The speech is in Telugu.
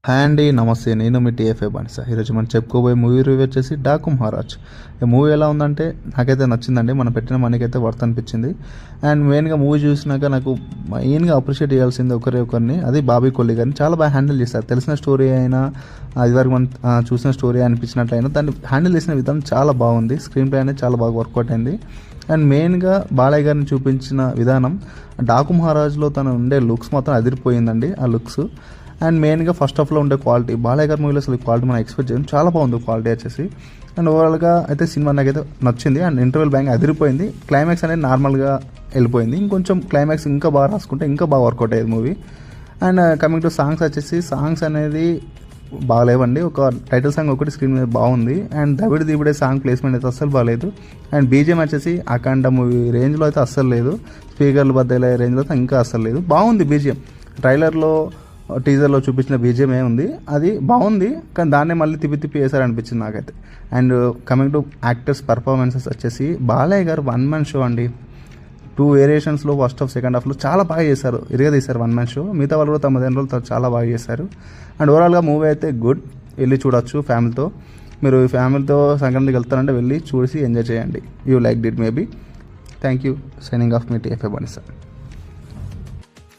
హాయ్ అండి, నమస్తే. నేను మీ టీఎఫ్ఏ బానిస. ఈరోజు మనం చెప్పుకోబోయే మూవీ రివ్యూ వచ్చేసి డాకు మహారాజ్. ఈ మూవీ ఎలా ఉందంటే నాకైతే నచ్చిందండి. మనం పెట్టిన మనీకి అయితే వర్త్ అనిపించింది. అండ్ మెయిన్గా మూవీ చూసినాక నాకు మెయిన్గా అప్రిషియేట్ చేయాల్సింది ఒకరిని, అది బాబీ కొల్లి గారిని. చాలా బాగా హ్యాండిల్ చేస్తారు. తెలిసిన స్టోరీ అయినా, అది వరకు మనం చూసిన స్టోరీ అనిపించినట్లయినా దాన్ని హ్యాండిల్ చేసిన విధానం చాలా బాగుంది. స్క్రీన్ ప్లే అనేది చాలా బాగా వర్కౌట్ అయింది. అండ్ మెయిన్గా బాలయ్య గారిని చూపించిన విధానం, డాకు మహారాజ్లో తను ఉండే లుక్స్ మాత్రం అదిరిపోయిందండి. ఆ లుక్స్ అండ్ మెయిన్గా ఫస్ట్ హాఫ్లో ఉండే క్వాలిటీ, బాలయ్య గారి మూవీలో అసలు క్వాలిటీ మనం ఎక్స్పెక్ట్ చేయం, చాలా బాగుంది క్వాలిటీ వచ్చేసి. అండ్ ఓవరాల్గా అయితే సినిమా నాకైతే నచ్చింది. అండ్ ఇంటర్వెల్ బ్యాంక్ అదిరిపోయింది. క్లైమాక్స్ అనేది నార్మల్గా వెళ్ళిపోయింది. ఇంకొంచెం క్లైమాక్స్ ఇంకా బాగా రాసుకుంటే ఇంకా బాగా వర్కౌట్ అయ్యేది movie. And coming to songs వచ్చేసి, సాంగ్స్ అనేది బాగాలేవండి. ఒక టైటిల్ సాంగ్ ఒకటి స్క్రీన్ మీద బాగుంది. అండ్ దవిడి దివిడే సాంగ్ ప్లేస్మెంట్ అయితే అస్సలు బాగాలేదు. అండ్ బీజిఎం వచ్చేసి అఖండ మూవీ రేంజ్లో అయితే అస్సలు లేదు. స్పీకర్లు బద్దలే రేంజ్లో అయితే ఇంకా అస్సలు లేదు. బాగుంది బీజిఎం, ట్రైలర్లో టీజర్లో చూపించిన బీజిఎం ఉంది, అది బాగుంది. కానీ దాన్నే మళ్ళీ తిప్పి వేసారనిపించింది నాకైతే. And coming to actors performances వచ్చేసి, బాలయ్య గారు వన్ మ్యాన్ షో అండి. 2 వేరియేషన్స్లో ఫస్ట్ హాఫ్ సెకండ్ హాఫ్లో చాలా బాగా చేశారు, తీశారు వన్ మ్యాన్ షో. మిగతా వాళ్ళు కూడా 9 రోజులు చాలా బాగా చేశారు. అండ్ ఓవరాల్గా మూవీ అయితే గుడ్, వెళ్ళి చూడొచ్చు ఫ్యామిలీతో. మీరు ఫ్యామిలీతో సంక్రాంతికి వెళ్తారంటే వెళ్ళి చూసి ఎంజాయ్ చేయండి. You liked it maybe. Thank you. Signing off మీ టీఎఫ్ఏ బానిస.